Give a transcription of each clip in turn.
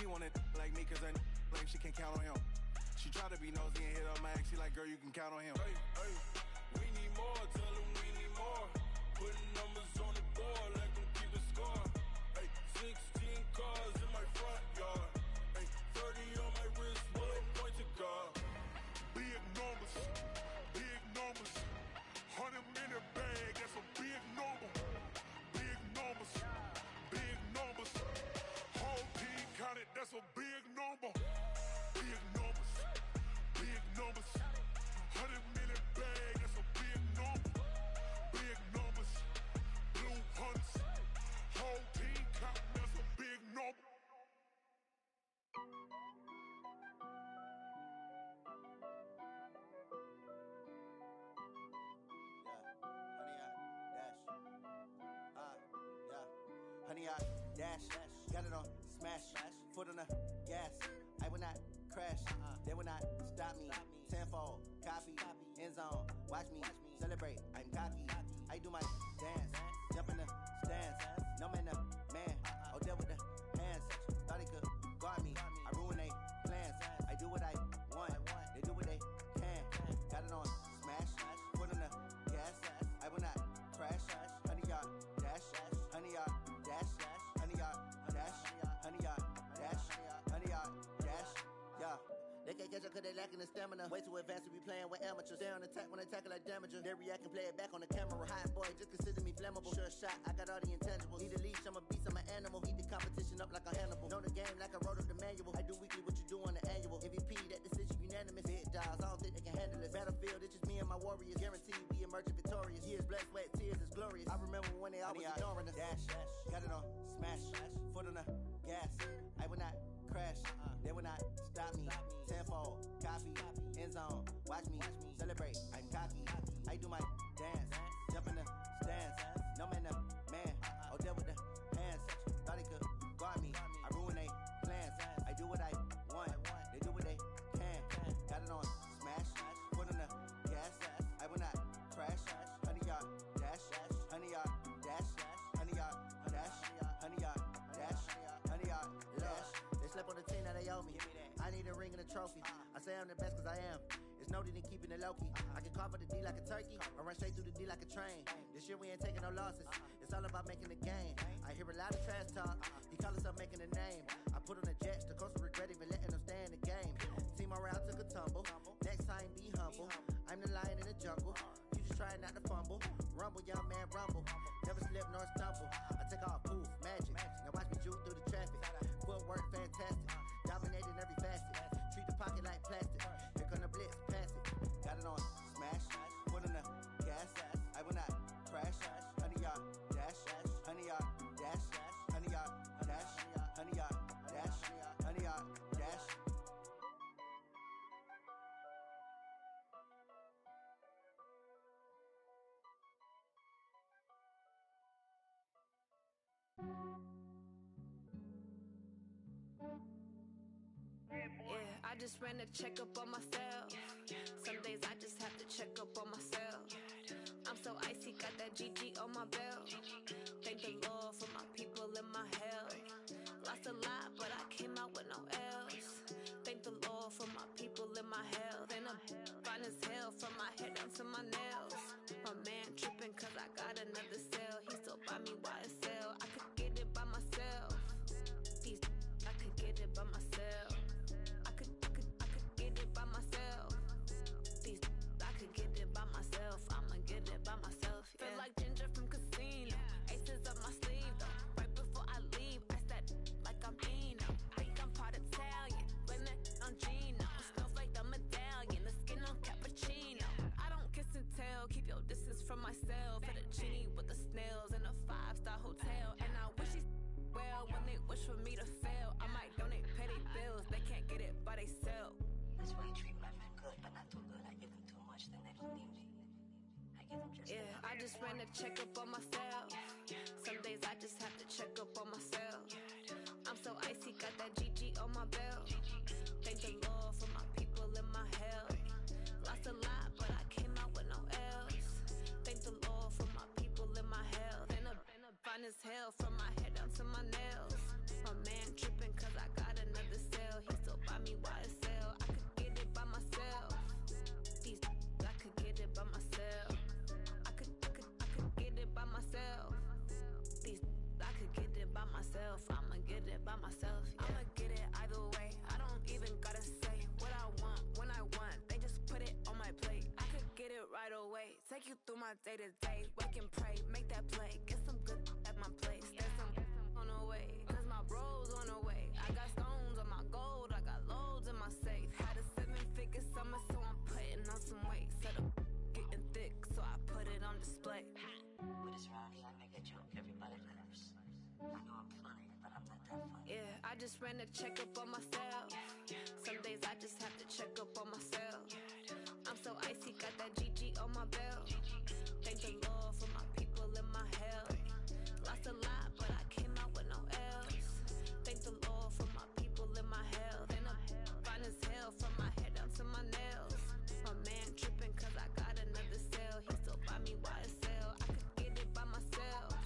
She wanted like me cause her lame, she can't count on him. She try to be nosy and hit up my ex, she like, girl, you can count on him. Hey, hey, we need more, tell them we need more. Putting numbers on the board, let them keep a score. Hey, 16 cars in my front yard. Hey, 30 on my wrist, bullet point to God. Big numbers, 100 minute bag, that's a big number. Big numbers, whole team counted, that's a big number. Big numbers, 100 minute bag, that's a big number. Big numbers, blue hunts, whole team counting, that's a big number. Honey, I dash, got it on smash, foot on the gas. I will not crash, they will not stop me. Tenfold, copy, end zone, watch me celebrate. I'm cocky, I do my dance, jump in the stands. No man, the man, oh, deal with the hands. Thought he could guard me, I ruin they plans. I do what I want, they do what they can. Got it on smash, foot on the gas. I will not crash, honey, y'all dash, honey, y'all dash, honey, y'all dash, honey, y'all dash, honey, y'all dash, yeah. They can't catch up cause they lacking the stamina. Way too advanced to be playing with amateurs. Stay on attack when they tackle like damager. They react and play it back on the camera. Hot boy, just consider me flammable. Sure shot, I got all the intangibles. Need a leash, I'm a beast, I'm an animal. Heat the competition up like a Hannibal. Know the game like I wrote up the manual. I do weekly what you do on the annual. MVP, that decision unanimous. Big dials, I don't think they can handle it. Battlefield, it's just me and my warriors. Guaranteed we emerging victorious. Years, blood, sweat, tears, is glorious. I remember when they always ignoring us. Dash, got it on smash, foot on the gas. I will not crash, they will not stop me. Tenfold, copy, end zone, watch me celebrate. I'm cocky, I do my dance, jump in the stands. No man, the man, oh, deal with the hands. Thought he could guard me, I ruin they plans. I do what I want, they do what they can. Got it on smash, foot on the gas. I will not crash, honey, y'all dash, honey, y'all dash, honey, y'all dash, honey, y'all dash, honey, y'all dash. They slept on the team that they owe me. I need a ring and a trophy. I say I'm the best cause I am. It's no need in keeping it low-key. I can carve up the D like a turkey, or run straight through the D like a train. This year we ain't taking no losses. It's all about making the game. I hear a lot of trash talk. He call himself making a name. I put on the jets, the coach will regret even letting them stay in the game. Team around took a tumble. Next time be humble. I'm the lion in the jungle. You just try not to fumble. Rumble, young man, rumble. Never slip nor stumble. I take off, poof, magic. Now watch me juke through the traffic. Footwork fantastic. Dominating every facet. Treat the pocket like plastic. Here come the blitz, pass it. Got it on smash, foot on the gas. I will not crash, honey, y'all dash, honey, y'all dash, honey, y'all dash, honey, y'all dash, honey, y'all dash. Yeah, I just ran a checkup on myself. Some days I just have to check up on myself. I'm so icy, got that GG on my belt. Thank the Lord for my people and my health. Lost a lot, but I came out with no L's. Thank the Lord for my people and my health. And I'm fine as hell from my head down to my nails. My man tripping cause I got another cell. He still buy me YSL. I could get it by myself. I could get it by myself. I could get it by myself. I could get it by myself. I'ma get it by myself. Yeah. Feel like Ginger from Casino. Aces up my sleeve though. Right before I leave, I said like I'm Dino. Think I'm part Italian. Blame that on Gino. Smells like the medallion. The skin on cappuccino. I don't kiss and tell. Keep your distance from myself. Fettuccine with the snails in a 5-star hotel. And I wish he's well when they wish for me to fail. I might donate petty bills. They can't get it by they sell. That's why you treat my friend good, but not too good. I give them too much, then they don't need me. I give them just yeah, I just ran a checkup on myself. Some days I just have to check up on myself. I'm so icy, got that GG on my belt. Thank the Lord for my people and my health. Lost a lot, but I came out with no L's. Thank the Lord for my people and my health. And I'm fine as hell from my head down to my nails. My man tripping cause I got another Take you through my day-to-day. Wake and pray, make that play. Get some good at my place. There's some on the way, cause my bro's on the way. I got stones on my gold, I got loads in my safe. Had a 7-figure summer, so I'm putting on some weight. Set up getting thick, so I put it on display. With this round here, I make a joke, everybody laughs. I know I'm funny, but I'm not that funny. Yeah, I just ran a checkup on myself. Some days I just have to check up on myself. I'm so icy, got that GG on my belt. Thank the Lord for my people in my health. Lost a lot, but I came out with no L's. Thank the Lord for my people in my health. And I'm fine as hell from my head down to my nails. My man tripping cause I got another cell. He still buy me YSL. I could get it by myself.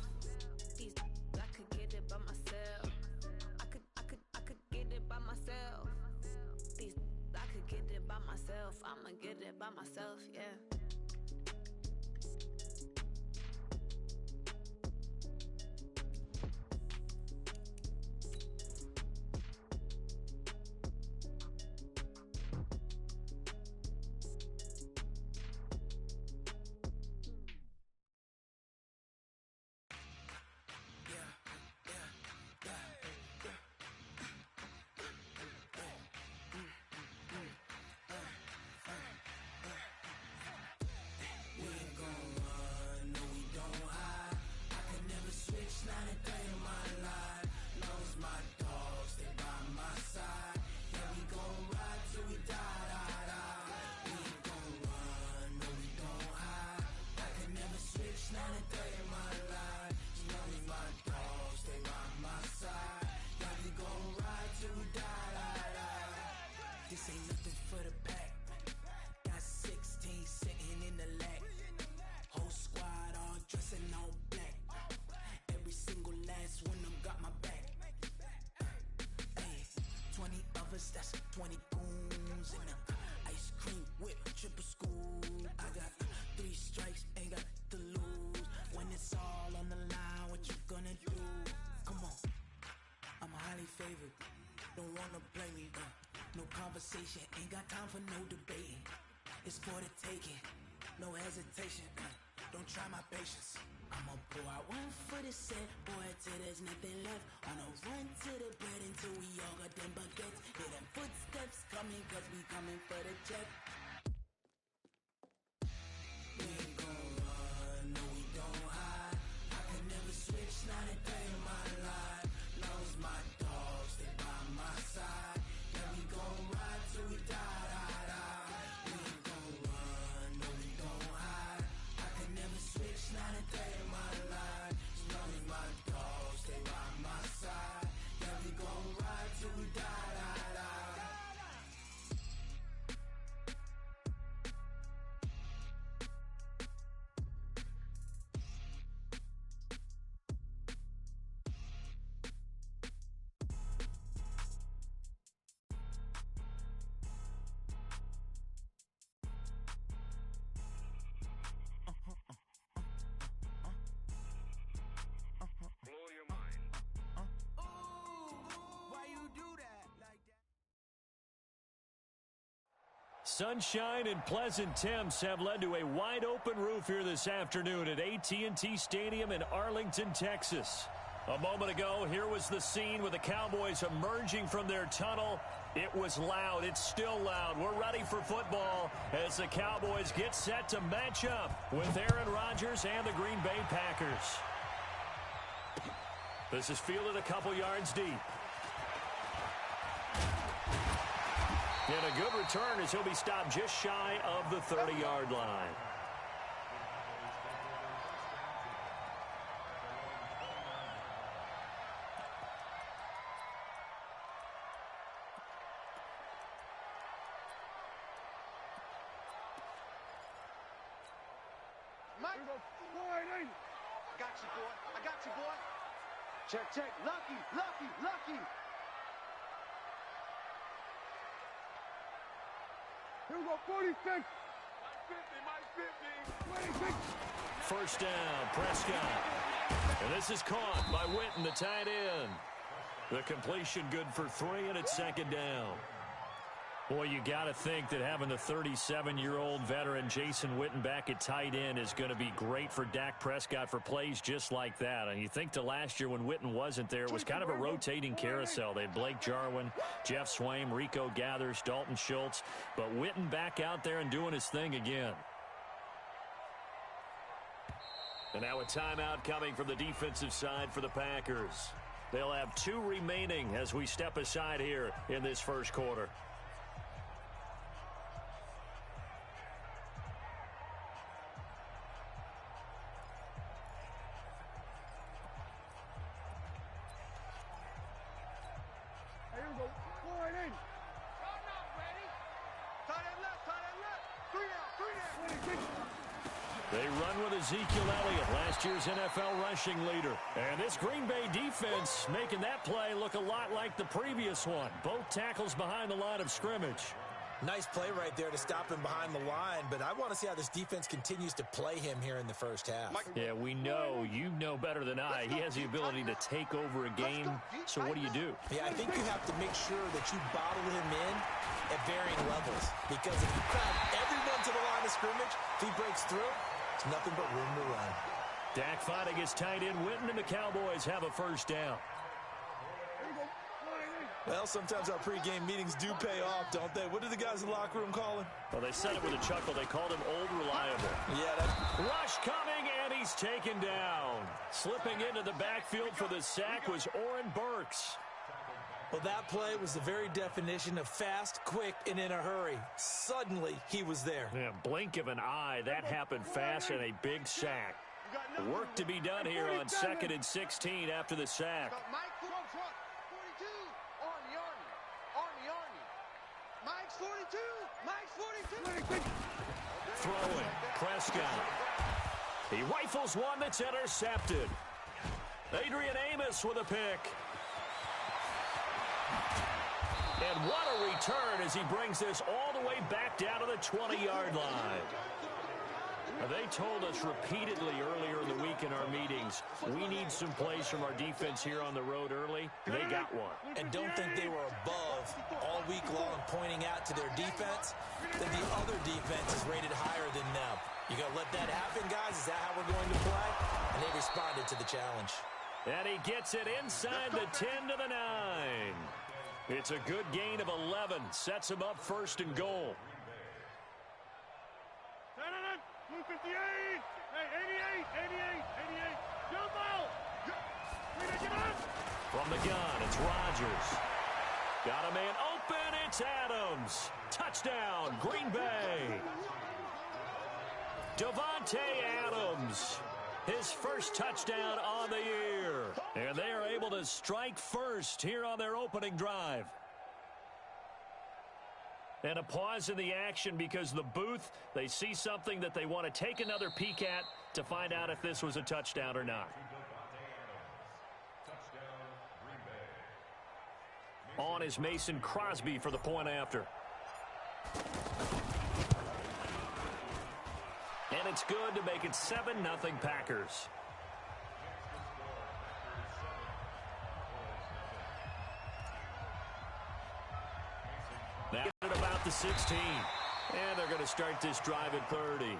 These I could get it by myself. I could get it by myself. These I could get it by myself. I'ma get it by myself, yeah. This ain't nothing for the pack. Got 16 sitting in the lag. Whole squad all dressing all black. Every single last one of them got my back. Hey, 20 of us, that's 20 goons in the ice cream whip, triple school. I got 3 strikes, ain't got to lose. When it's all on the line, what you gonna do? Come on, I'm highly favored. Don't wanna play me, no conversation, ain't got time for no debating. It's for the taking, no hesitation. Don't try my patience. I'ma pour out one for the set, boy, till there's nothing left. On a run to the bread until we all got them baguettes. Hear them footsteps coming, cause we coming for the check. We ain't gon' run, no we don't hide. I can never switch, not a day in my life. Long as my dogs, they by my side. Yeah, we gon' ride till we die, die, die. We ain't gon' run, no we don't hide. I can never switch, not a day in my life. As long as my dogs, they by my side. Yeah, we gon' ride till we die, die, die. Blow your mind. Why you do that like that? Sunshine and pleasant temps have led to a wide-open roof here this afternoon at AT&T Stadium in Arlington, Texas. A moment ago, here was the scene with the Cowboys emerging from their tunnel. It was loud. It's still loud. We're ready for football as the Cowboys get set to match up with Aaron Rodgers and the Green Bay Packers. This is fielded a couple yards deep. And a good return as he'll be stopped just shy of the 30-yard line. Mike. Got you, boy. I got you, boy. Check, check. Lucky, lucky, lucky. Here we go, 46. Mike 50, Mike 50. 26. First down, Prescott. And this is caught by Witten, the tight end. The completion good for 3, and it's second down. Boy, you got to think that having the 37-year-old veteran Jason Witten back at tight end is going to be great for Dak Prescott for plays just like that. And you think to last year when Witten wasn't there, it was kind of a rotating carousel. They had Blake Jarwin, Jeff Swaim, Rico Gathers, Dalton Schultz. But Witten back out there and doing his thing again. And now a timeout coming from the defensive side for the Packers. They'll have 2 remaining as we step aside here in this first quarter. They run with Ezekiel Elliott, last year's NFL rushing leader. And this Green Bay defense making that play look a lot like the previous one. Both tackles behind the line of scrimmage. Nice play right there to stop him behind the line, but I want to see how this defense continues to play him here in the first half. Yeah, we know, you know better than I, he has the ability to take over a game, so what do you do? Yeah, I think you have to make sure that you bottle him in at varying levels, because if you crowd everyone to the line of scrimmage, if he breaks through, it's nothing but room to run. Dak fighting his tight end Witten, and the Cowboys have a first down. Well, sometimes our pregame meetings do pay off, don't they? What do the guys in the locker room call him? Well, they said it with a chuckle. They called him Old Reliable. Yeah, Rush coming, and he's taken down. Slipping into the backfield for the sack was Oren Burks. Well, that play was the very definition of fast, quick, and in a hurry. Suddenly, he was there. Yeah, blink of an eye. That happened fast and a big sack. Work to be done here on 2nd and 16 after the sack. Throwing, Prescott. He rifles one that's intercepted. Adrian Amos with a pick. And what a return as he brings this all the way back down to the 20-yard line. They told us repeatedly earlier in the week in our meetings, we need some plays from our defense here on the road early. They got one. And don't think they were above all week long pointing out to their defense that the other defense is rated higher than them. You got to let that happen, guys? Is that how we're going to play? And they responded to the challenge. And he gets it inside the 10 to the 9. It's a good gain of 11. Sets him up 1st and goal. 58! Hey, 88! Jump out! From the gun, it's Rodgers. Got a man open, it's Adams. Touchdown, Green Bay. Devontae Adams, his first touchdown on the year. And they are able to strike first here on their opening drive. And a pause in the action because the booth, they see something that they want to take another peek at to find out if this was a touchdown or not. On is Mason Crosby for the point after. And it's good to make it 7-0 Packers. Now at about the 16. And they're going to start this drive at 30.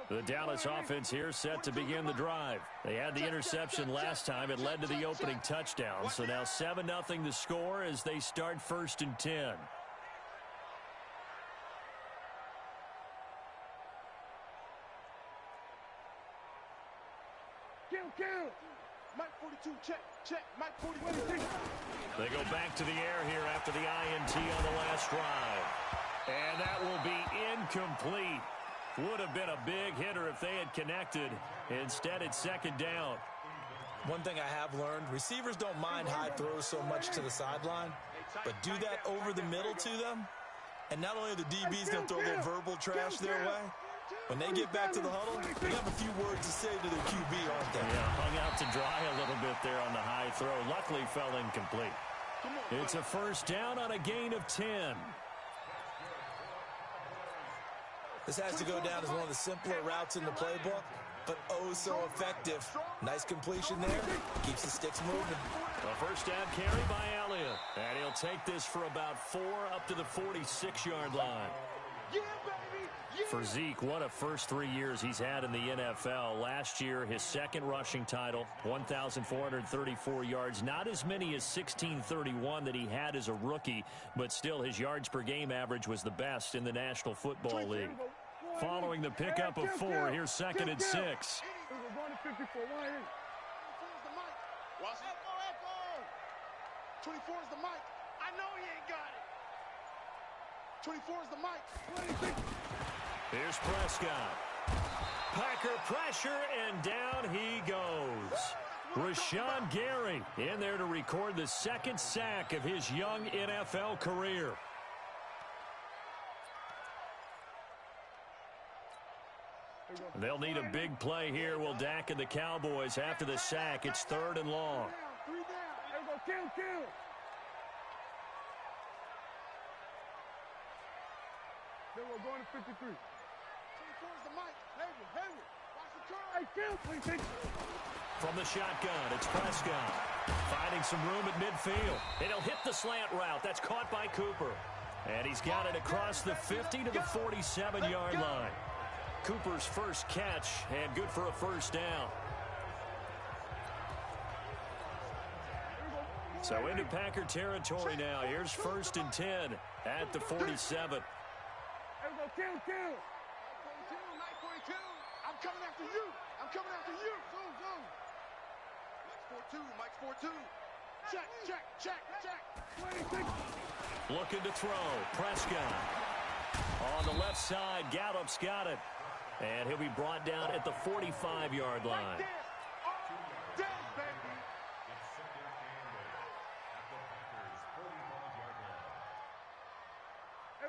The Dallas offense here set to begin the drive. They had the interception last time. It led to the opening touchdown. So now 7-0 the score as they start 1st and 10. Kill. Mike 42, check. Mike 41. They go back to the air here after the INT on the last drive. And that will be incomplete. Would have been a big hitter if they had connected. Instead, it's 2nd down. One thing I have learned, receivers don't mind high throws so much to the sideline, but do that over the middle to them, and not only are the DBs going to throw a little verbal trash their way, when they get back to the huddle, they have a few words to say to their QB, aren't they? Yeah, hung out to dry a little bit there on the high throw. Luckily fell incomplete. It's a 1st down on a gain of 10. This has to go down as one of the simpler routes in the playbook, but oh so effective. Nice completion there. Keeps the sticks moving. A first down carry by Elliott. And he'll take this for about 4 up to the 46-yard line. For Zeke, what a first 3 years he's had in the NFL. Last year, his second rushing title, 1,434 yards. Not as many as 1,631 that he had as a rookie, but still his yards per game average was the best in the National Football League. Following the pickup of 4, here's 2nd and 6. 24 is the mic. I know he ain't got it. 24 is the mic. Here's Prescott. Packer pressure, and down he goes. Rashawn Gary in there to record the 2nd sack of his young NFL career. They'll need a big play here. Will Dak and the Cowboys after the sack. It's 3rd and long. 3 down. There we go. Kill. Then we're going to 53. 24 is the mic. Hayward. Watch the curl. Hey, kill. From the shotgun, it's Prescott. Finding some room at midfield. And he'll hit the slant route. That's caught by Cooper. And he's got it across the 50 to the 47-yard line. Cooper's first catch, and good for a first down. So into Packer territory now. Here's 1st and 10 at the 47. Kill. 942. I'm coming after you. Mike's 4-2. Check. 26. Looking to throw. Prescott. On the left side, Gallup's got it. And he'll be brought down at the 45-yard line.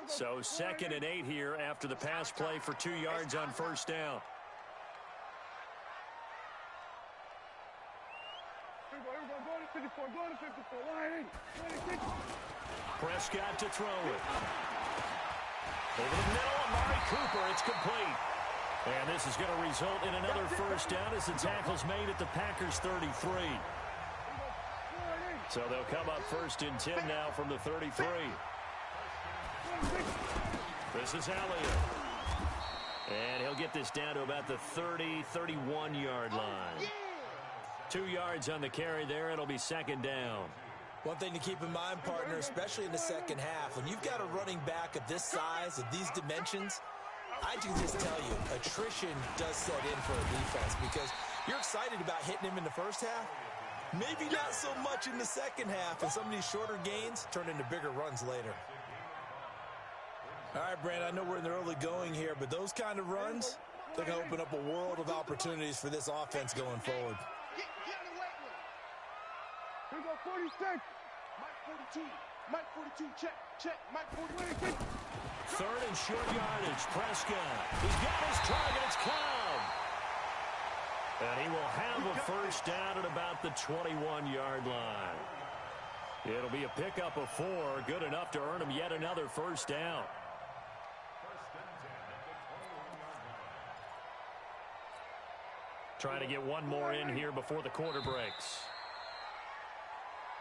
So 2nd and 8 here after the pass play for 2 yards on first down. Prescott to throw it. Over the middle, Amari Cooper, it's complete. And this is going to result in another first down as the tackle's made at the Packers' 33. So they'll come up 1st and 10 now from the 33. This is Elliott. And he'll get this down to about the 31-yard line. 2 yards on the carry there. It'll be 2nd down. One thing to keep in mind, partner, especially in the second half, when you've got a running back of this size, of these dimensions, I can just tell you, attrition does set in for a defense because you're excited about hitting him in the first half. Maybe not so much in the second half, and some of these shorter gains turn into bigger runs later. All right, Brandon, I know we're in the early going here, but those kind of runs, they're going to open up a world of opportunities for this offense going forward. Here we go, 46. Mike 42, check. Mike 42. 3rd and short yardage. Prescott. He's got his target. It's Cobb. And he will have a first down at about the 21-yard line. It'll be a pickup of 4. Good enough to earn him yet another first down. Trying to get one more in here before the quarter breaks.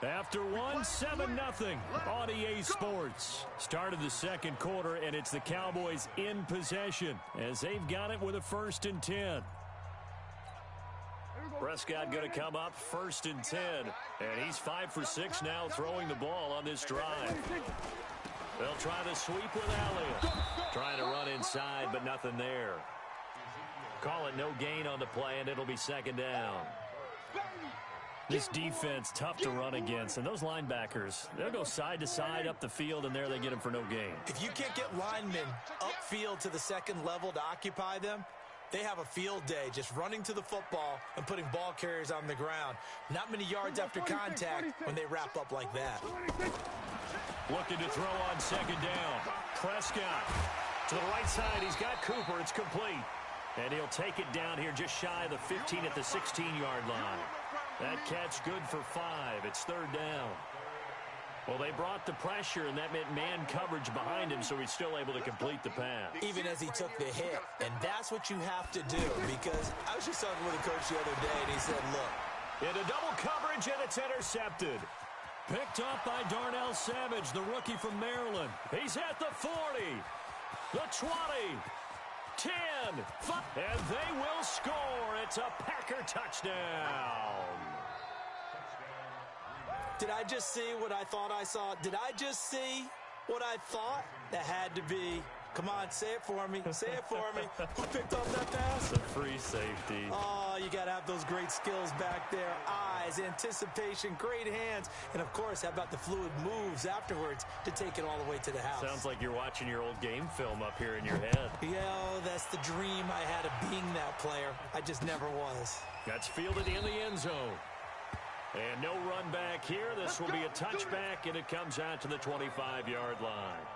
After 7-0 on EA Sports. Started the second quarter, and it's the Cowboys in possession as they've got it with a 1st and 10. Prescott going to come up 1st and 10, and he's 5 for 6 now throwing the ball on this drive. They'll try the sweep with Elliott. Trying to run inside, but nothing there. Call it no gain on the play, and it'll be 2nd down. This defense, tough to run against. And those linebackers, they'll go side to side up the field, and there they get him for no gain. If you can't get linemen upfield to the second level to occupy them, they have a field day just running to the football and putting ball carriers on the ground. Not many yards after contact when they wrap up like that. Looking to throw on 2nd down. Prescott to the right side. He's got Cooper. It's complete. And he'll take it down here just shy of the 15 at the 16-yard line. That catch good for 5. It's 3rd down. Well, they brought the pressure, and that meant man coverage behind him, so he's still able to complete the pass. Even as he took the hit. And that's what you have to do, because I was just talking with a coach the other day, and he said, look. Into double coverage, and it's intercepted. Picked up by Darnell Savage, the rookie from Maryland. He's at the 40, the 20, 10, 5, and they will score. It's a Packer touchdown. Did I just see what I thought I saw? Did I just see what I thought? That had to be. Come on, say it for me. Say it for me. Who picked up that pass? It's a free safety. Oh, you got to have those great skills back there. Eyes, anticipation, great hands. And, of course, how about the fluid moves afterwards to take it all the way to the house? Sounds like you're watching your old game film up here in your head. Yeah, that's the dream I had of being that player. I just never was. That's fielded in the end zone. And no run back here. This will be a touchback, and it comes out to the 25-yard line.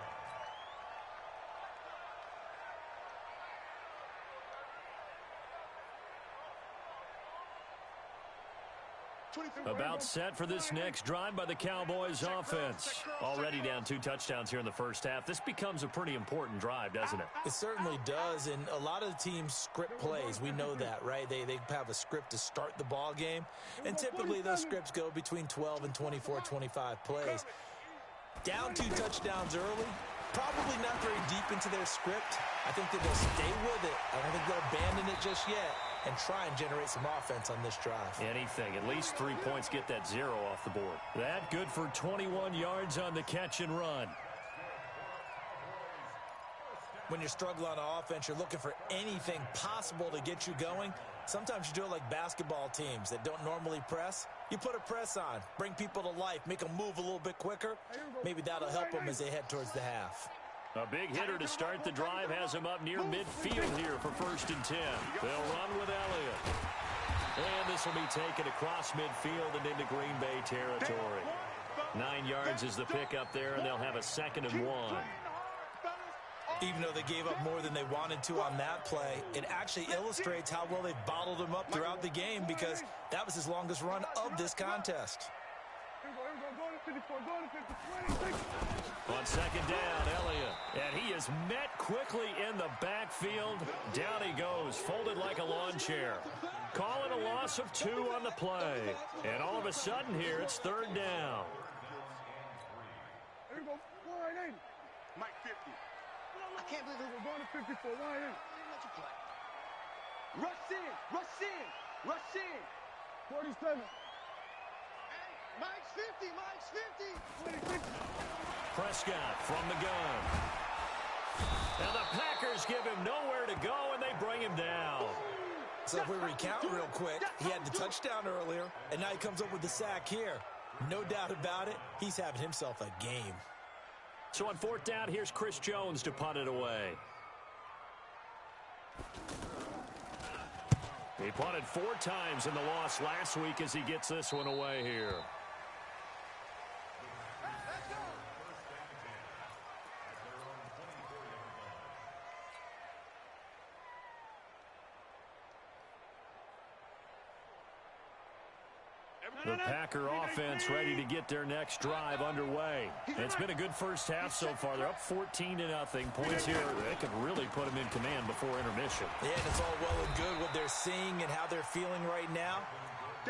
About set for this next drive by the Cowboys offense. Already down 2 touchdowns here in the first half. This becomes a pretty important drive, doesn't it? It certainly does, and a lot of the teams script plays. We know that, right? They have a script to start the ball game, and typically those scripts go between 12 and 24, 25 plays. Down 2 touchdowns early, probably not very deep into their script. I think that they'll stay with it. I don't think they'll abandon it just yet and try and generate some offense on this drive. Anything. At least 3 points, get that 0 off the board. That good for 21 yards on the catch and run. When you're struggling on offense, you're looking for anything possible to get you going. Sometimes you do it like basketball teams that don't normally press. You put a press on, bring people to life, make them move a little bit quicker. Maybe that'll help them as they head towards the half. A big hitter to start the drive has him up near midfield here for 1st and 10. They'll run with Elliott. And this will be taken across midfield and into Green Bay territory. 9 yards is the pickup there, and they'll have a 2nd and 1. Even though they gave up more than they wanted to on that play, it actually illustrates how well they've bottled him up throughout the game, because that was his longest run of this contest. On 2nd down, Elliott. And he is met quickly in the backfield. Down he goes, folded like a lawn chair. Calling a loss of 2 on the play. And all of a sudden here, it's 3rd down. Mike 50. I can't believe we're going to 54. Why ain't? Rush in, rush in, rush in. 47. Mike's 50, Mike's 50. Prescott from the gun. And the Packers give him nowhere to go, and they bring him down. So if we recount real quick, he had the touchdown earlier, and now he comes up with the sack here. No doubt about it, he's having himself a game. So on 4th down, here's Chris Jones to punt it away. He punted 4 times in the loss last week as he gets this one away here. The Packer offense ready to get their next drive underway. It's been a good first half so far. They're up 14-0. Points here, they could really put them in command before intermission. Yeah, and it's all well and good what they're seeing and how they're feeling right now.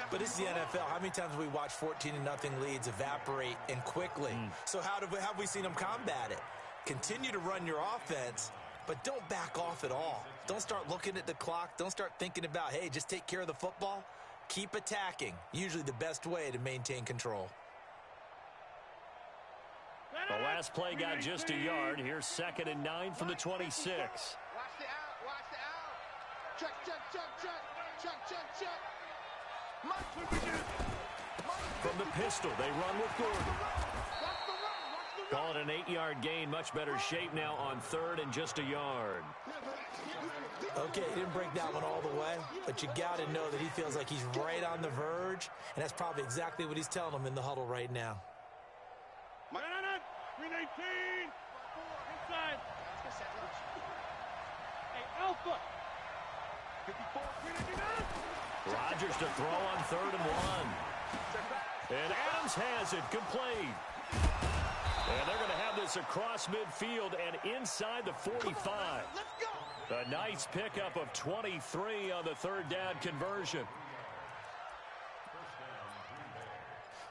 But this is the NFL. How many times have we watched 14-0 leads evaporate and quickly? So how have we seen them combat it? Continue to run your offense, but don't back off at all. Don't start looking at the clock. Don't start thinking about, hey, just take care of the football. Keep attacking. Usually the best way to maintain control. The last play got just a yard. Here's 2nd and 9 from the 26. Watch the out, watch the out. Check, check, check, check, check, check, check. From the pistol, they run with Gordon. Call it an 8-yard gain. Much better shape now on 3rd and just a yard. Okay, he didn't break that one all the way, but you got to know that he feels like he's right on the verge, and that's probably exactly what he's telling them in the huddle right now. Green 18. Inside. Hey, Alpha. 54. Rodgers to throw on 3rd and 1. And Adams has it complete. And they're going to have this across midfield and inside the 45. A nice pickup of 23 on the third down conversion.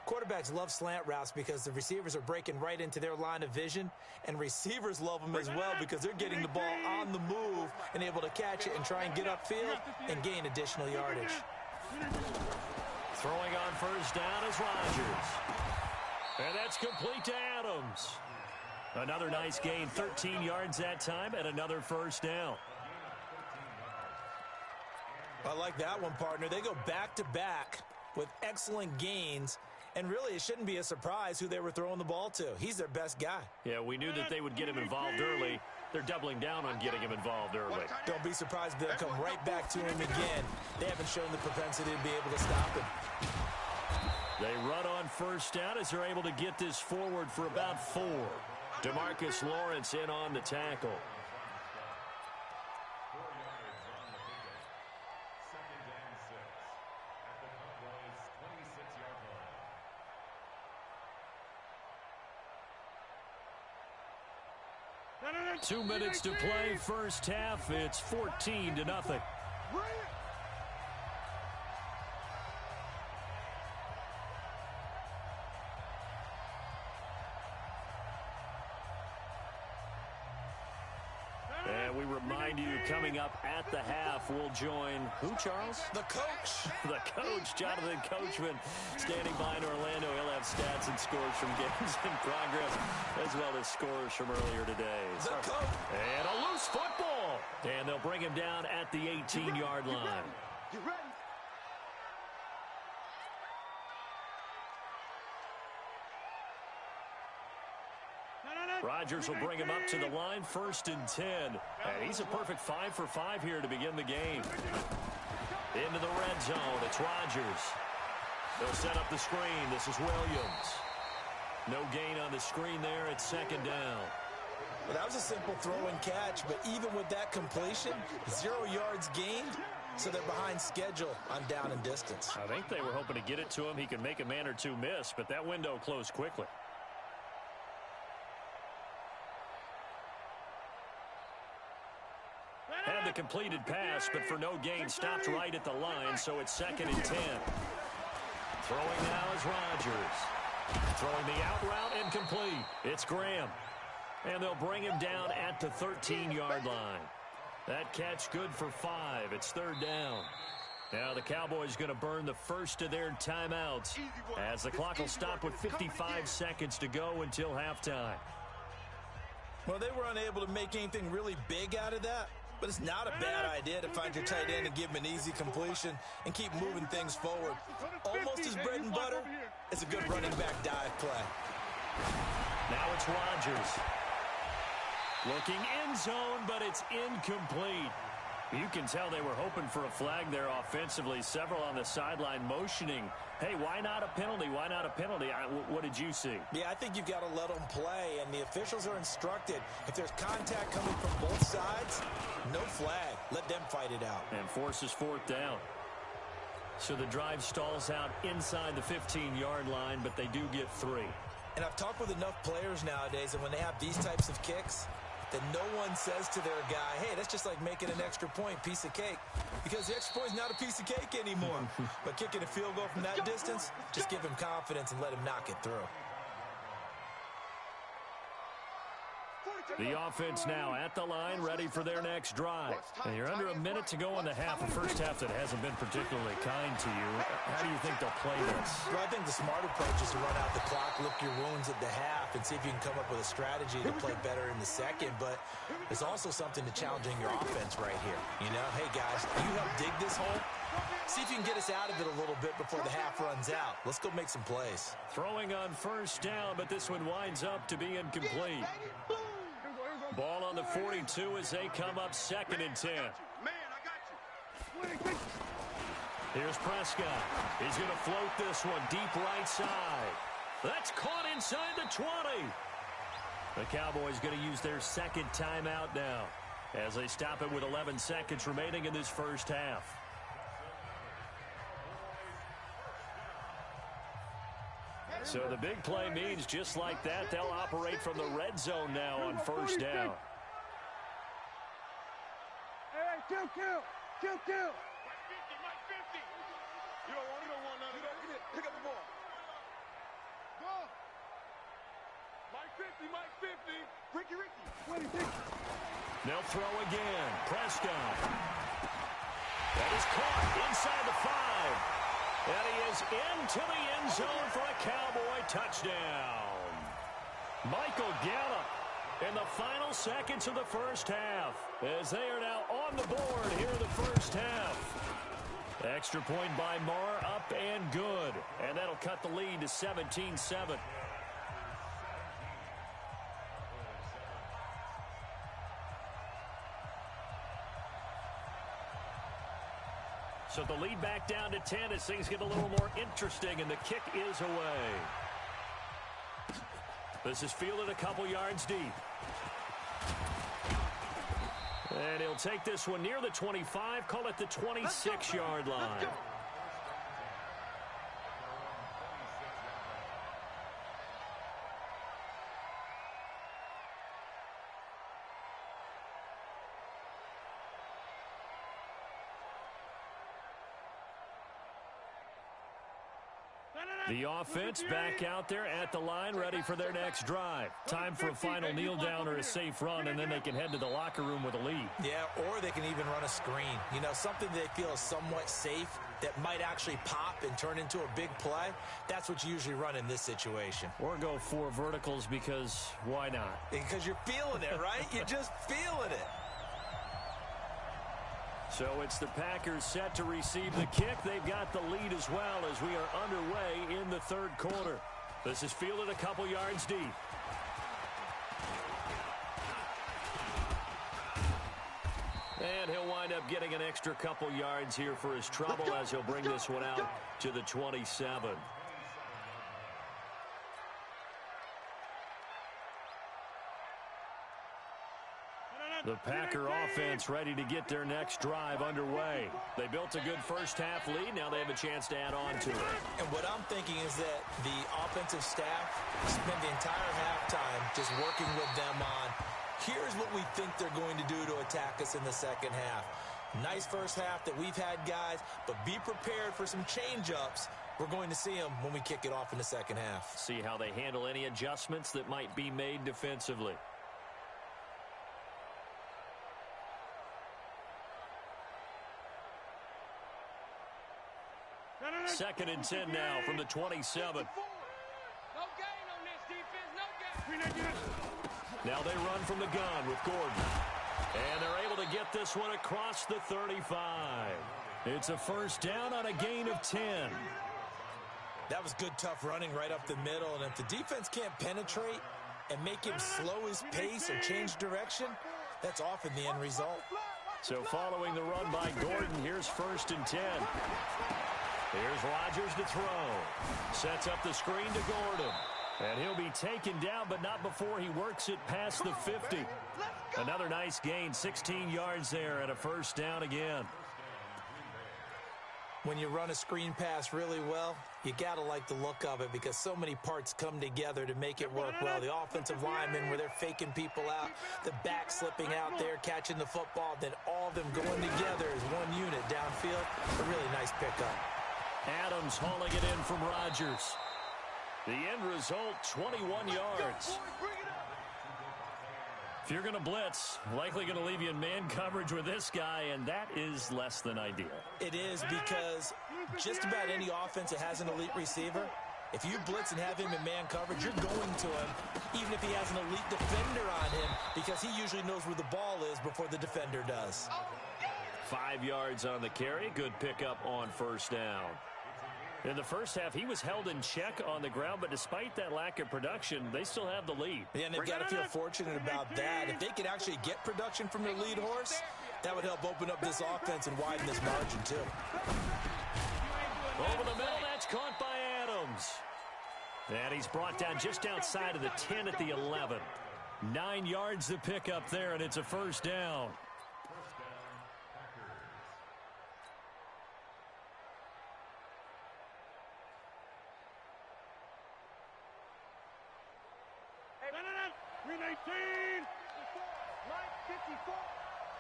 Quarterbacks love slant routes because the receivers are breaking right into their line of vision, and receivers love them as well because they're getting the ball on the move and able to catch it and try and get upfield and gain additional yardage. Throwing on first down is Rodgers. And that's complete to Adams. Another nice gain, 13 yards that time, and another first down. I like that one, partner. They go back-to-back with excellent gains. And really, it shouldn't be a surprise who they were throwing the ball to. He's their best guy. Yeah, we knew that they would get him involved early. They're doubling down on getting him involved early. Don't be surprised if they'll come right back to him again. They haven't shown the propensity to be able to stop him. They run on first down as they're able to get this forward for about 4. DeMarcus Lawrence in on the tackle. Two minutes to play, first half. It's 14-0. And we remind you, coming up at the half, we'll join who, Charles? The coach. The coach, Jonathan Coachman, standing by in Orlando. He'll have stats and scores from games in progress, as well as scores from earlier today. The coach. And a loose football. And they'll bring him down at the 18-yard line. Get ready. Rodgers will bring him up to the line, 1st and 10. And he's a perfect 5 for 5 here to begin the game. Into the red zone, it's Rodgers. They'll set up the screen. This is Williams. No gain on the screen there. It's 2nd down. Well, that was a simple throw and catch, but even with that completion, 0 yards gained, so they're behind schedule on down and distance. I think they were hoping to get it to him. He could make a man or two miss, but that window closed quickly. Had the completed pass, but for no gain, stopped right at the line, so it's 2nd and 10. Throwing now is Rodgers. Throwing the out route, incomplete. It's Graham. And they'll bring him down at the 13-yard line. That catch good for 5. It's 3rd down. Now the Cowboys going to burn the first of their timeouts as the clock will stop with 55 seconds to go until halftime. Well, they were unable to make anything really big out of that, but it's not a bad idea to find your tight end and give him an easy completion and keep moving things forward. Almost his bread and butter is a good running back dive play. Now it's Rodgers. Looking end zone, but it's incomplete. You can tell they were hoping for a flag there offensively. Several on the sideline motioning, hey, why not a penalty? Why not a penalty? What did you see? Yeah, I think you've got to let them play, and the officials are instructed. If there's contact coming from both sides, no flag. Let them fight it out. And forces 4th down. So the drive stalls out inside the 15-yard line, but they do get 3. And I've talked with enough players nowadays, and when they have these types of kicks, that no one says to their guy, hey, that's just like making an extra point, piece of cake. Because the extra point is not a piece of cake anymore. But kicking a field goal from that distance, just give him confidence and let him knock it through. The offense now at the line, ready for their next drive. And you're under a minute to go in the half, a first half that hasn't been particularly kind to you. How do you think they'll play this? Well, I think the smart approach is to run out the clock, lick your wounds at the half, and see if you can come up with a strategy to play better in the second. But there's also something to challenging your offense right here. You know, hey, guys, you help dig this hole. See if you can get us out of it a little bit before the half runs out. Let's go make some plays. Throwing on first down, but this one winds up to be incomplete. Ball on the 42 as they come up 2nd and 10. Here's Prescott. He's going to float this one deep right side. That's caught inside the 20. The Cowboys going to use their 2nd timeout now as they stop it with 11 seconds remaining in this first half. So the big play means just like that, they'll operate from the red zone now on first down. Hey, kill. Mike 50. You don't want none of that. Get it. Pick up the ball. Go. Mike 50. Ricky. They'll throw again. Prescott. That is caught inside the 5. And he is into the end zone for a Cowboy touchdown. Michael Gallup in the final seconds of the first half, as they are now on the board here in the first half. Extra point by Marr, up and good. And that'll cut the lead to 17-7. So the lead back down to 10 as things get a little more interesting, and the kick is away. This is fielded a couple yards deep. And he'll take this one near the 25, call it the 26-yard line. The offense back out there at the line, ready for their next drive. Time for a final kneel down or a safe run, and then they can head to the locker room with a lead. Yeah, or they can even run a screen. You know, something they feel is somewhat safe that might actually pop and turn into a big play. That's what you usually run in this situation. Or go 4 verticals, because why not? Because you're feeling it, right? You're just feeling it. So it's the Packers set to receive the kick. They've got the lead as well as we are underway in the third quarter. This is fielded a couple yards deep. And he'll wind up getting an extra couple yards here for his trouble as he'll bring this one out to the 27. The Packer offense ready to get their next drive underway. They built a good first-half lead. Now they have a chance to add on to it. And what I'm thinking is that the offensive staff spend the entire halftime just working with them on, here's what we think they're going to do to attack us in the second half. Nice first half that we've had, guys, but be prepared for some change-ups. We're going to see them when we kick it off in the second half. See how they handle any adjustments that might be made defensively. Second and 10 now from the 27. No gain on this defense, no gain. Now they run from the gun with Gordon. And they're able to get this one across the 35. It's a first down on a gain of 10. That was good, tough running right up the middle. And if the defense can't penetrate and make him slow his pace or change direction, that's often the end result. So following the run by Gordon, here's first and 10. Here's Rodgers to throw. Sets up the screen to Gordon. And he'll be taken down, but not before he works it past the 50. Another nice gain, 16 yards there, and a first down again. When you run a screen pass really well, you got to like the look of it because so many parts come together to make it work well. The offensive linemen, where they're faking people out, the back slipping out there, catching the football, then all of them going together as one unit downfield. A really nice pickup. Adams hauling it in from Rodgers. The end result, 21 yards. If you're going to blitz, likely going to leave you in man coverage with this guy, and that is less than ideal. It is, because just about any offense that has an elite receiver, if you blitz and have him in man coverage, you're going to him, even if he has an elite defender on him, because he usually knows where the ball is before the defender does. 5 yards on the carry. Good pickup on first down. In the first half, he was held in check on the ground, but despite that lack of production, they still have the lead. Yeah, and they've got to feel fortunate about that. If they could actually get production from their lead horse, that would help open up this offense and widen this margin, too. Over the middle, that's caught by Adams. And he's brought down just outside of the 10 at the 11. 9 yards to pick up there, and it's a first down.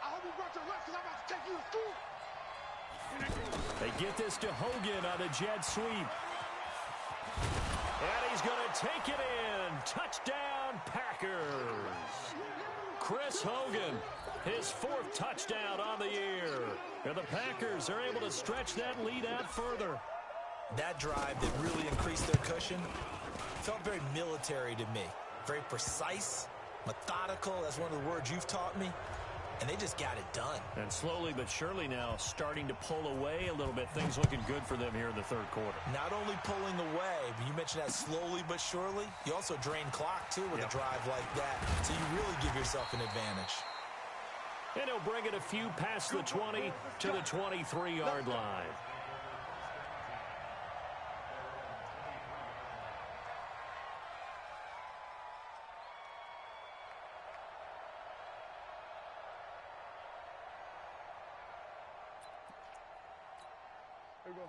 I hope you brought your lunch because I'm about to take you to school. They get this to Hogan on a jet sweep. And he's going to take it in. Touchdown, Packers. Chris Hogan, his 4th touchdown on the year. And the Packers are able to stretch that lead out further. That drive that really increased their cushion felt very military to me. Very precise, methodical. That's one of the words you've taught me. And they just got it done. And slowly but surely now starting to pull away a little bit. Things looking good for them here in the third quarter. Not only pulling away, but you mentioned that slowly but surely. You also drain clock, too, with a drive like that. So you really give yourself an advantage. And he'll bring it a few past the 20 to the 23-yard line.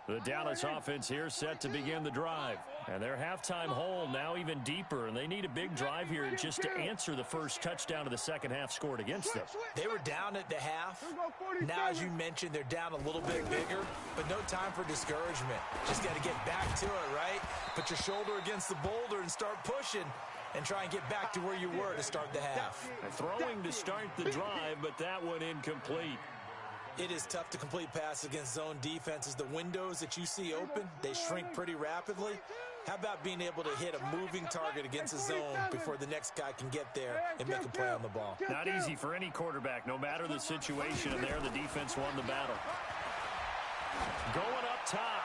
The Dallas offense here set to begin the drive. And their halftime hole now even deeper. And they need a big drive here just to answer the first touchdown of the second half scored against them. They were down at the half. Now, as you mentioned, they're down a little bit bigger. But no time for discouragement. Just got to get back to it, right? Put your shoulder against the boulder and start pushing. And try and get back to where you were to start the half. Throwing to start the drive, but that one incomplete. It is tough to complete passes against zone defenses. The windows that you see open, they shrink pretty rapidly. How about being able to hit a moving target against a zone before the next guy can get there and make a play on the ball? Not easy for any quarterback, no matter the situation. And there, the defense won the battle. Going up top.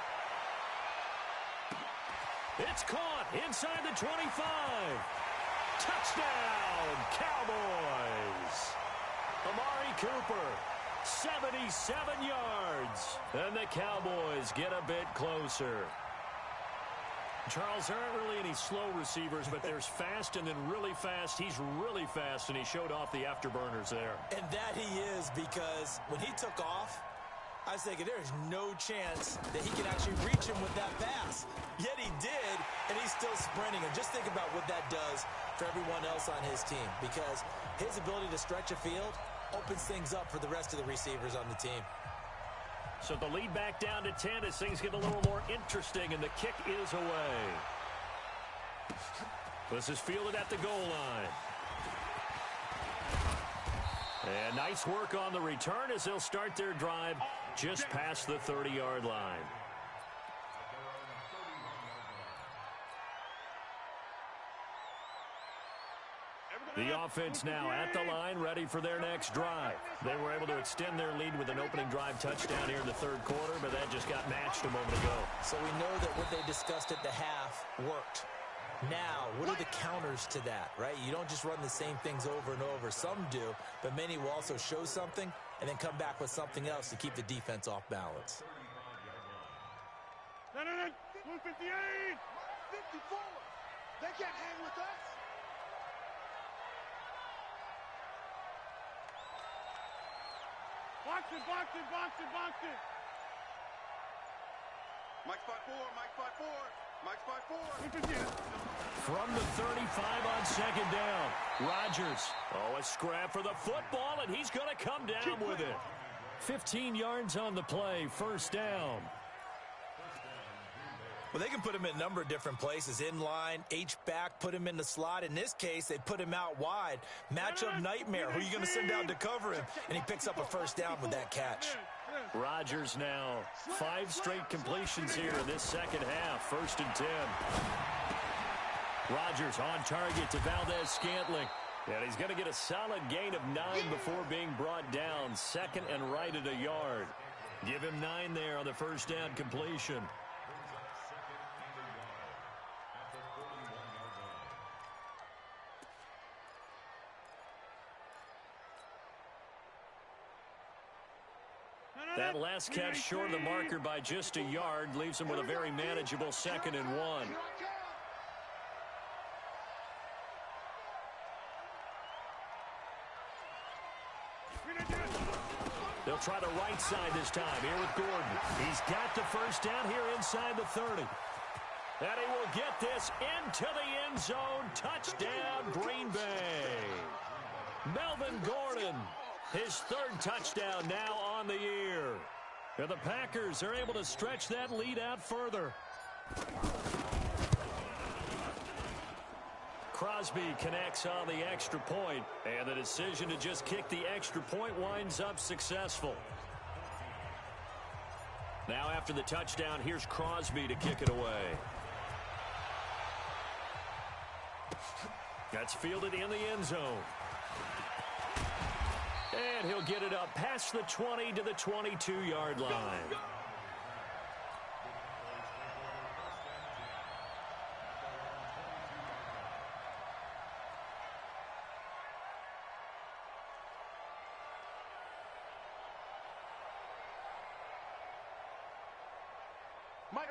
It's caught inside the 25. Touchdown, Cowboys. Amari Cooper. 77 yards. And the Cowboys get a bit closer. Charles, there aren't really any slow receivers, but there's fast and then really fast. He's really fast, and he showed off the afterburners there. And that he is, because when he took off, I was thinking there's no chance that he can actually reach him with that pass. Yet he did, and he's still sprinting. And just think about what that does for everyone else on his team, because his ability to stretch a field opens things up for the rest of the receivers on the team. So the lead back down to 10 as things get a little more interesting, and the kick is away. This is fielded at the goal line. And nice work on the return as they'll start their drive just past the 30-yard line. The offense now at the line, ready for their next drive. They were able to extend their lead with an opening drive touchdown here in the third quarter, but that just got matched a moment ago. So we know that what they discussed at the half worked. Now, what are the counters to that, right? You don't just run the same things over and over. Some do, but many will also show something and then come back with something else to keep the defense off balance. 158! 54! They can't hang with us! Box it, box it, box it, box it! Mike spot 4, Mike spot 4, Mike spot 4. From the 35 on second down, Rodgers. Oh, a scrap for the football, and he's going to come down with it. 15 yards on the play, first down. Well, they can put him in a number of different places. In line, H-back, put him in the slot. In this case, they put him out wide. Matchup nightmare. Who are you going to send out to cover him? And he picks up a first down with that catch. Rodgers now 5 straight completions here in this second half. 1st and 10. Rodgers on target to Valdez-Scantling. And he's going to get a solid gain of 9 before being brought down. Second and right at a yard. Give him 9 there on the first down completion. That last catch short of the marker by just a yard leaves him with a very manageable 2nd and 1. They'll try the right side this time here with Gordon. He's got the first down here inside the 30. And he will get this into the end zone. Touchdown, Green Bay. Melvin Gordon, his third touchdown now on the year. And the Packers are able to stretch that lead out further. Crosby connects on the extra point, and the decision to just kick the extra point winds up successful. Now after the touchdown, here's Crosby to kick it away. That's fielded in the end zone. And he'll get it up past the 20 to the 22-yard line.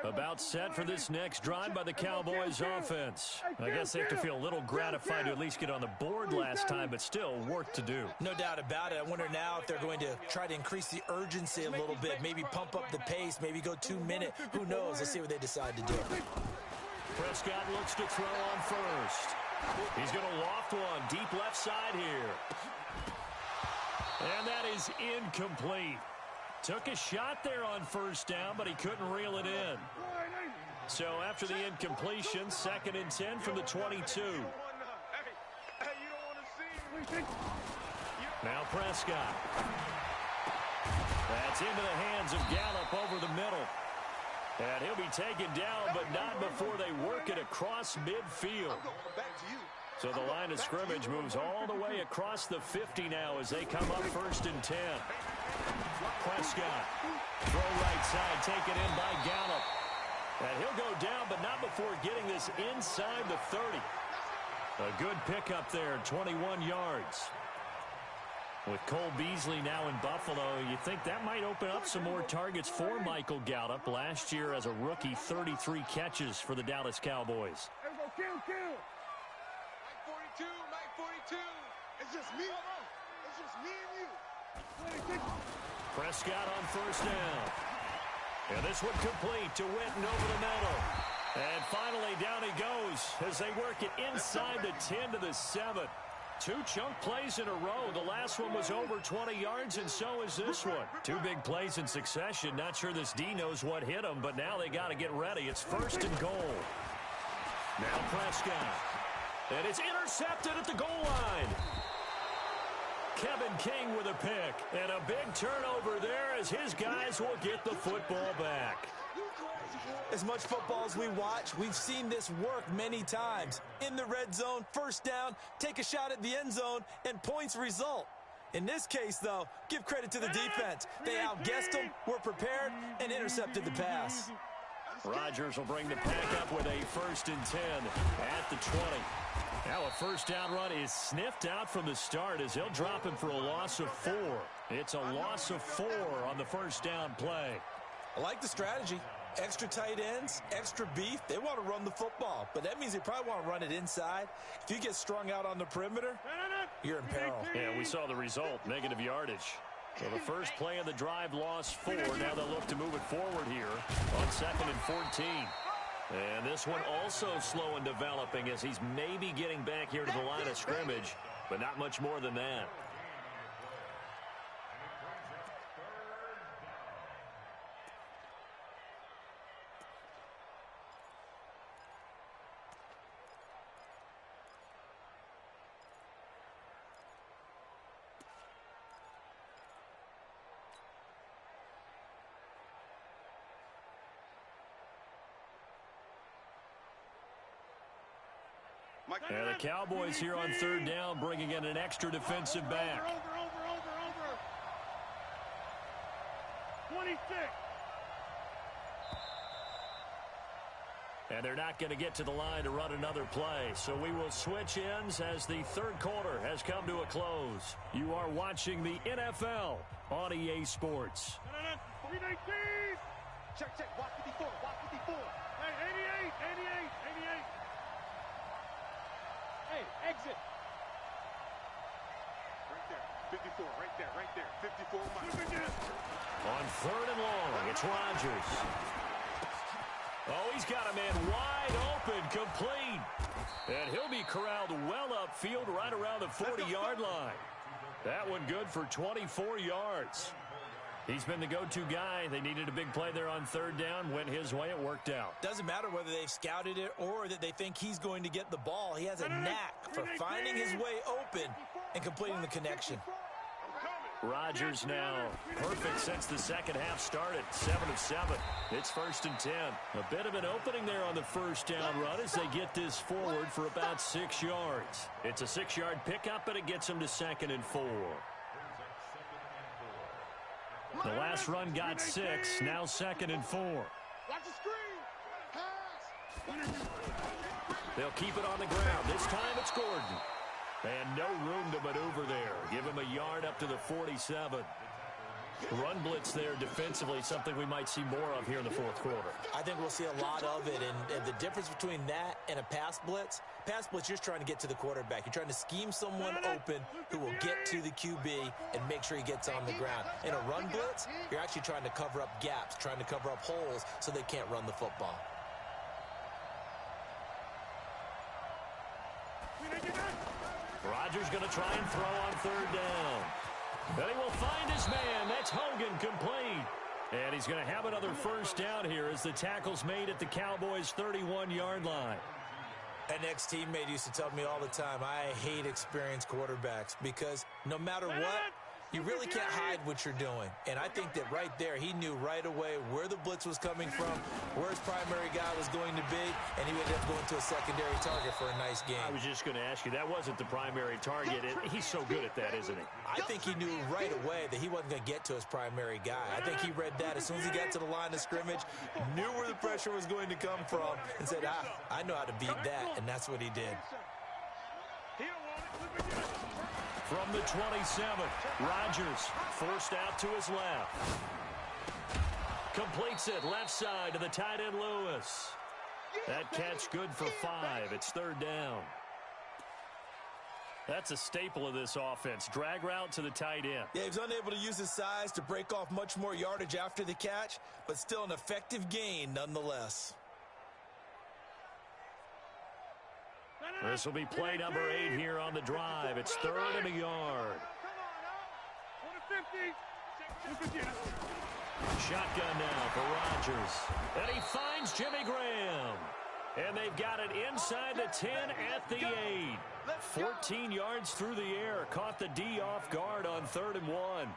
About set for this next drive by the Cowboys offense. I guess they have to feel a little gratified to at least get on the board last time, but still work to do. No doubt about it. I wonder now if they're going to try to increase the urgency a little bit, maybe pump up the pace, maybe go 2 minute. Who knows? Let's see what they decide to do. Prescott looks to throw on first. He's going to loft one deep left side here. And that is incomplete. Took a shot there on first down, but he couldn't reel it in. So after the incompletion, 2nd and 10 from the 22. Now Prescott. That's into the hands of Gallup over the middle. And he'll be taken down, but not before they work it across midfield. So the line of scrimmage moves all the way across the 50 now as they come up 1st and 10. Prescott, throw right side, taken in by Gallup. And he'll go down, but not before getting this inside the 30. A good pickup there, 21 yards. With Cole Beasley now in Buffalo, you think that might open up some more targets for Michael Gallup. Last year as a rookie, 33 catches for the Dallas Cowboys. Kill. Mike 42. It's just me. It's just me and you. Prescott on first down. And this one complete to Witten over the middle. And finally down he goes as they work it inside the 10 to the 7. 2 chunk plays in a row. The last one was over 20 yards, and so is this one. 2 big plays in succession. Not sure this D knows what hit him, but now they got to get ready. It's 1st and goal. Now Prescott. And it's intercepted at the goal line. Kevin King with a pick. And a big turnover there as his guys will get the football back. As much football as we watch, we've seen this work many times. In the red zone, first down, take a shot at the end zone, and points result. In this case, though, give credit to the defense. They outguessed them, were prepared, and intercepted the pass. Rodgers will bring the pack up with a 1st and 10 at the 20. Now a first down run is sniffed out from the start as they'll drop him for a loss of 4. It's a loss of 4 on the first down play. I like the strategy. Extra tight ends, extra beef. They want to run the football, but that means they probably want to run it inside. If you get strung out on the perimeter, you're in peril. Yeah, we saw the result, negative yardage. So the first play of the drive lost 4. Now they'll look to move it forward here on 2nd and 14. And this one also slow in developing as he's maybe getting back here to the line of scrimmage, but not much more than that. And the Cowboys here on 3rd down bringing in an extra defensive back. Over. 26. And they're not going to get to the line to run another play. So we will switch ends as the 3rd quarter has come to a close. You are watching the NFL on EA Sports. Check. Watch 54. Hey, 88. Hey, exit. Right there. 54, right there. 54 miles. On 3rd and long, it's Rodgers. Oh, he's got a man wide open, complete. And he'll be corralled well upfield right around the 40-yard line. That one good for 24 yards. He's been the go-to guy. They needed a big play there on third down. Went his way. It worked out. Doesn't matter whether they've scouted it or that they think he's going to get the ball. He has a knack for finding his way open and completing the connection. Rodgers now perfect since the second half started. 7 of 7. It's 1st and 10. A bit of an opening there on the first down run as they get this forward for about 6 yards. It's a 6-yard pickup, and it gets them to 2nd and 4. The last run got 6. Now 2nd and 4. Watch the screen. Pass. They'll keep it on the ground. This time it's Gordon. And no room to maneuver there. Give him a yard up to the 47. Run blitz there defensively, something we might see more of here in the fourth quarter. I think we'll see a lot of it, and the difference between that and a pass blitz, you're just trying to get to the quarterback. You're trying to scheme someone open who will get to the QB and make sure he gets on the ground. In a run blitz, you're actually trying to cover up gaps, trying to cover up holes so they can't run the football. Rodgers going to try and throw on third down. And he will find his man. That's Hogan, complete. And he's going to have another first down here as the tackle's made at the Cowboys' 31-yard line. An ex-teammate used to tell me all the time, I hate experienced quarterbacks because no matter what, you really can't hide what you're doing. And I think that right there, he knew right away where the blitz was coming from, where his primary guy was going to be, and he ended up going to a secondary target for a nice game. I was just going to ask you, that wasn't the primary target. He's so good at that, isn't he? I think he knew right away that he wasn't going to get to his primary guy. I think he read that as soon as he got to the line of scrimmage, knew where the pressure was going to come from, and said, I know how to beat that, and that's what he did. From the 27, Rodgers forced out to his left. Completes it left side to the tight end Lewis. That catch good for 5. It's third down. That's a staple of this offense. Drag route to the tight end. Yeah, he was unable to use his size to break off much more yardage after the catch, but still an effective gain nonetheless. This will be play number 8 here on the drive. It's 3rd and a yard. Shotgun now for Rodgers. And he finds Jimmy Graham. And they've got it inside the 10 at the 8. 14 yards through the air. Caught the D off guard on 3rd and 1.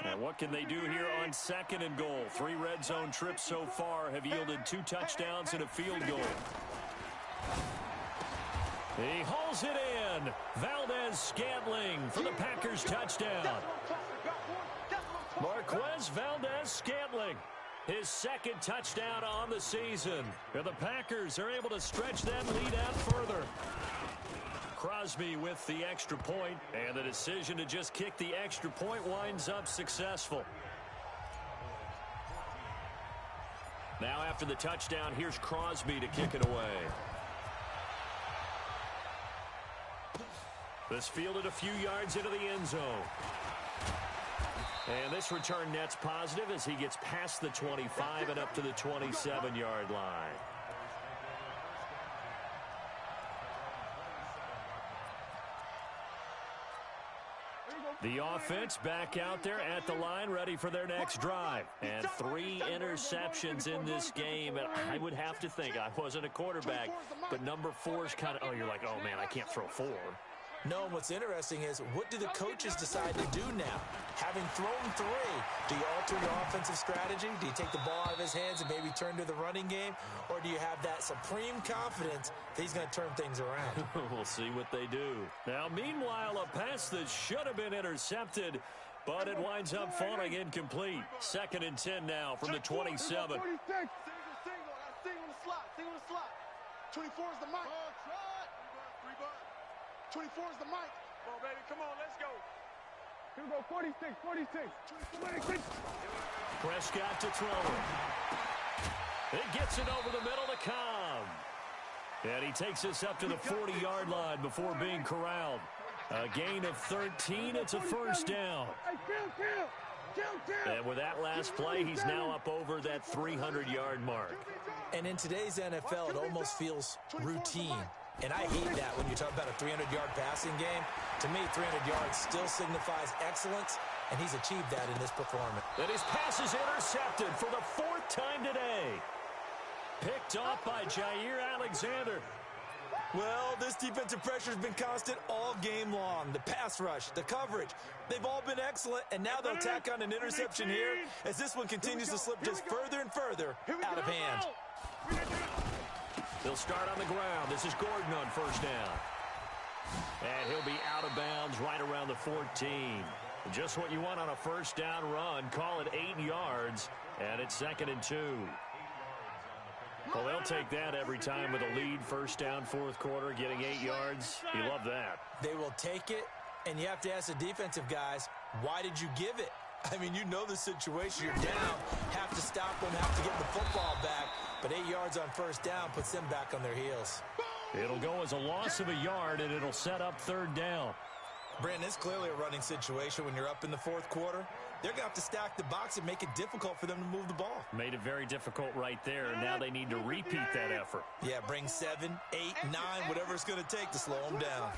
And what can they do here on 2nd and goal? 3 red zone trips so far have yielded 2 touchdowns and a field goal. He hauls it in. Valdez-Scantling for the Packers touchdown. Marquez Valdez-Scantling, his 2nd touchdown on the season. And the Packers are able to stretch that lead out further. Crosby with the extra point, and the decision to just kick the extra point winds up successful. Now after the touchdown, here's Crosby to kick it away. This fielded a few yards into the end zone. And this return net's positive as he gets past the 25 and up to the 27-yard line. The offense back out there at the line, ready for their next drive. And 3 interceptions in this game. And I would have to think, I wasn't a quarterback, but number 4 is kind of, you're like, oh, man, I can't throw 4. No, what's interesting is what do the coaches decide to do now? Having thrown 3, do you alter your offensive strategy? Do you take the ball out of his hands and maybe turn to the running game? Or do you have that supreme confidence that he's going to turn things around? We'll see what they do. Now, meanwhile, a pass that should have been intercepted, but it winds up falling incomplete. 2nd and 10 now from the 27. Single on the slot. 24 is the mic. 24 is the mic. Come on, baby. Come on, let's go. Here we go, 46. 26. Prescott to throw it. It gets it over the middle to Cobb. And he takes us up to the 40-yard line before being corralled. A gain of 13. It's a first down. And with that last play, he's now up over that 300-yard mark. And in today's NFL, it almost feels routine. And I hate that when you talk about a 300-yard passing game. To me, 300 yards still signifies excellence, and he's achieved that in this performance. And his pass is intercepted for the 4th time today. Picked off by Jair Alexander. Well, this defensive pressure has been constant all game long. The pass rush, the coverage, they've all been excellent, and now they'll tack on an interception here as this one continues to slip just further and further out of hand. They'll start on the ground. This is Gordon on first down. And he'll be out of bounds right around the 14. Just what you want on a first down run. Call it 8 yards, and it's 2nd and 2. Well, they'll take that every time with a lead, first down, 4th quarter, getting 8 yards. You love that. They will take it, and you have to ask the defensive guys, why did you give it? I mean, you know the situation. You're down, have to stop them, have to get the football back, but 8 yards on first down puts them back on their heels. It'll go as a loss of a yard, and it'll set up 3rd down. Brandon, it's clearly a running situation when you're up in the 4th quarter. They're going to have to stack the box and make it difficult for them to move the ball. Made it very difficult right there, and now they need to repeat that effort. Yeah, bring 7, 8, 9, whatever it's going to take to slow them down.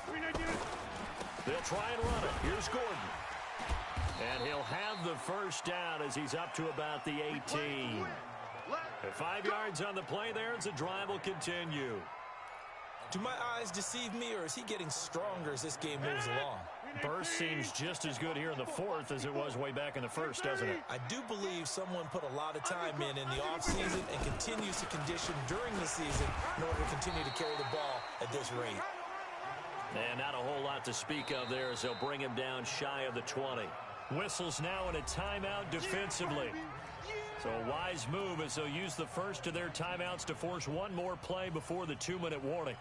They'll try and run it. Here's Gordon. And he'll have the first down as he's up to about the 18. 5 yards on the play there as the drive will continue. Do my eyes deceive me, or is he getting stronger as this game moves along? Burst seems just as good here in the 4th as it was way back in the 1st, doesn't it? I do believe someone put a lot of time in the offseason and continues to condition during the season in order to continue to carry the ball at this rate. And not a whole lot to speak of there as they'll bring him down shy of the 20. Whistles now in a timeout defensively. So a wise move as they'll use the first of their timeouts to force one more play before the 2-minute warning.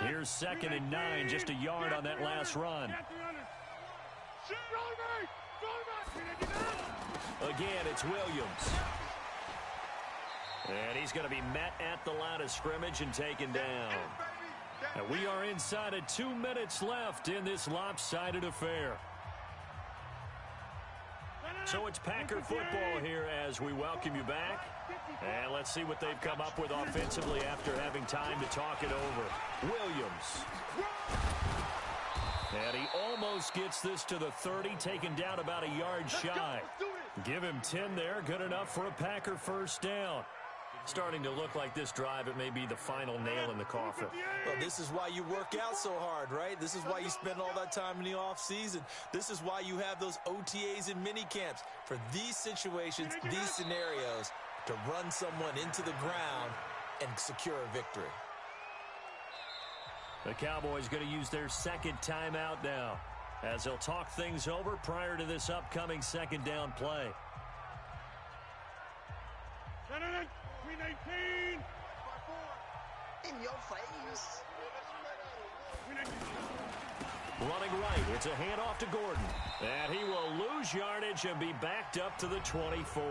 Here's 2nd and 9, just a yard on that last run. Again, it's Williams. And he's going to be met at the line of scrimmage and taken down. And we are inside of 2 minutes left in this lopsided affair. So it's Packer football here as we welcome you back. And let's see what they've come up with offensively after having time to talk it over. Williams. And he almost gets this to the 30, taken down about a yard shy. Give him 10 there, good enough for a Packer first down. Starting to look like this drive, it may be the final nail in the coffin. Well, this is why you work out so hard, right? This is why you spend all that time in the offseason. This is why you have those OTAs and mini camps. For these situations, these scenarios, to run someone into the ground and secure a victory. The Cowboys going to use their 2nd timeout now as they'll talk things over prior to this upcoming 2nd down play. 319. In your face. Running right, it's a handoff to Gordon. And he will lose yardage and be backed up to the 24.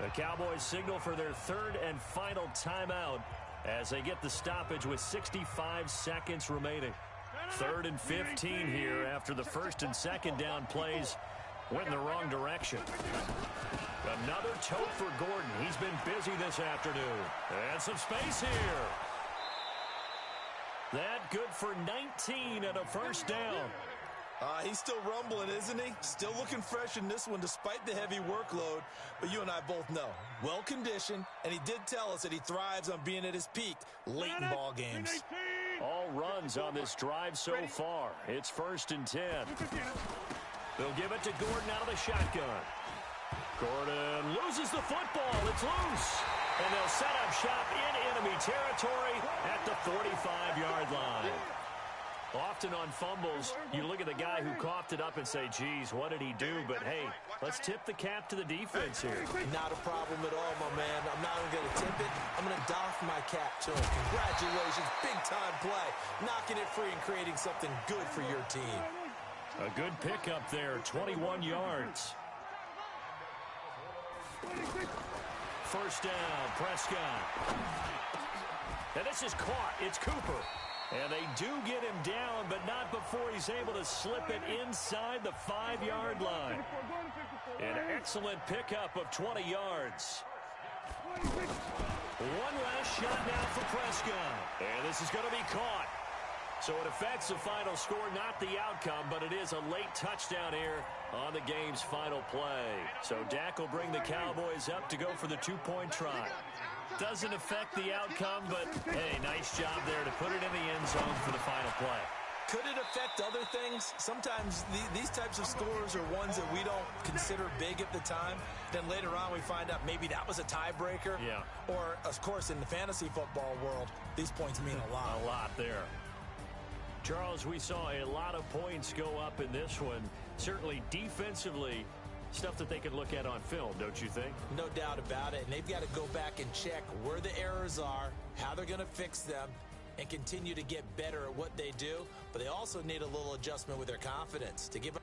The Cowboys signal for their 3rd and final timeout as they get the stoppage with 65 seconds remaining. 3rd and 15 here after the 1st and 2nd down plays went in the wrong direction. Another tote for Gordon. He's been busy this afternoon. And some space here. That good for 19 and a first down. He's still rumbling, isn't he? Still looking fresh in this one despite the heavy workload. But you and I both know, well-conditioned, and he did tell us that he thrives on being at his peak late in ball games. All runs on this drive so far. It's 1st and 10. They'll give it to Gordon out of the shotgun. Gordon loses the football. It's loose. And they'll set up shop in enemy territory at the 45-yard line. Often on fumbles, you look at the guy who coughed it up and say, geez, what did he do? But, hey, let's tip the cap to the defense here. Not a problem at all, my man. I'm not even going to tip it. I'm going to doff my cap to him. Congratulations. Big-time play. Knocking it free and creating something good for your team. A good pickup there, 21 yards. First down, Prescott. And this is caught. It's Cooper. And they do get him down, but not before he's able to slip it inside the 5-yard line. An excellent pickup of 20 yards. One last shot now for Prescott. And this is going to be caught. So it affects the final score, not the outcome, but it is a late touchdown here on the game's final play. So Dak will bring the Cowboys up to go for the two-point try. Doesn't affect the outcome, but, hey, nice job there to put it in the end zone for the final play. Could it affect other things? Sometimes these types of scores are ones that we don't consider big at the time. Then later on we find out maybe that was a tiebreaker. Yeah. Or, of course, in the fantasy football world, these points mean a lot. A lot there. Charles, we saw a lot of points go up in this one. Certainly defensively, stuff that they could look at on film, don't you think? No doubt about it. And they've got to go back and check where the errors are, how they're going to fix them, and continue to get better at what they do. But they also need a little adjustment with their confidence to give them.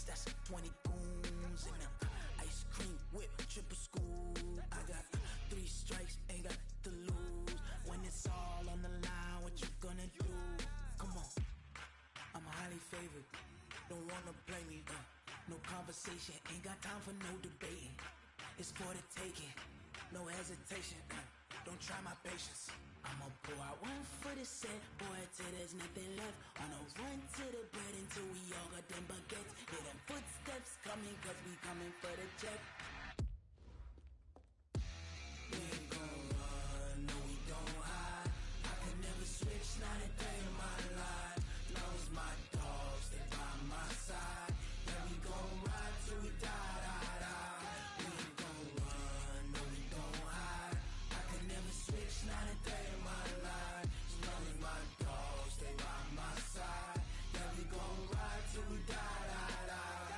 That's 20 goons and ice cream whip, triple school. I got 3 strikes, ain't got to lose. When it's all on the line, what you gonna do? Come on, I'm highly favored. Don't wanna blame me. No conversation, ain't got time for no debating. It's for the taking, no hesitation. Don't try my patience. I'ma pull out one foot and set, boy, till there's nothing left. On a run to the bread until we all got them baguettes. Hear them footsteps coming, cause we coming for the check. We ain't gon' run, no we don't hide. I can never switch, not a day in my life. Long as my dogs, they by my side. Yeah, we gon' ride till we die, die, die. We ain't gon' run, no we don't hide. I can never switch, not a day in my life. As long as my dogs, they by my side. Yeah, we gon' ride till we die, die, die.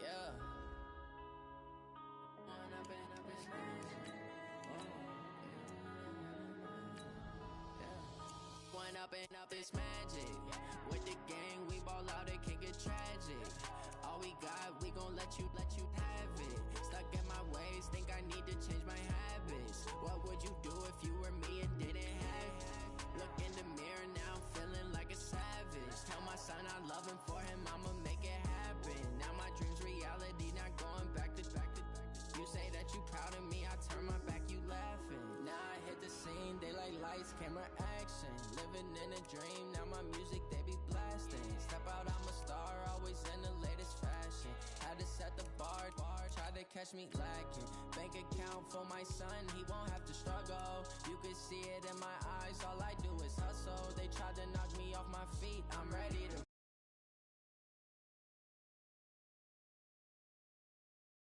Yeah. One up and up is magic. With the gang, we ball out, it can get tragic. All we got, we gon' let you have it. Stuck in my ways, think I need to change my habits. What would you do if you were me and didn't have it? Look in the mirror now, I'm feeling like a savage. Tell my son I love him, for him I'ma make it happen. Now my dreams reality, not going back to. You say that you proud of me, I turn my back, you laughing. Now I hit the scene, they like lights, camera, action. Living in a dream, now my music, they be blasting. Step out, I'm a star, always in the latest fashion. Had to set the bar, try to catch me lacking. Bank account for my son, he won't have to struggle. You could see it in my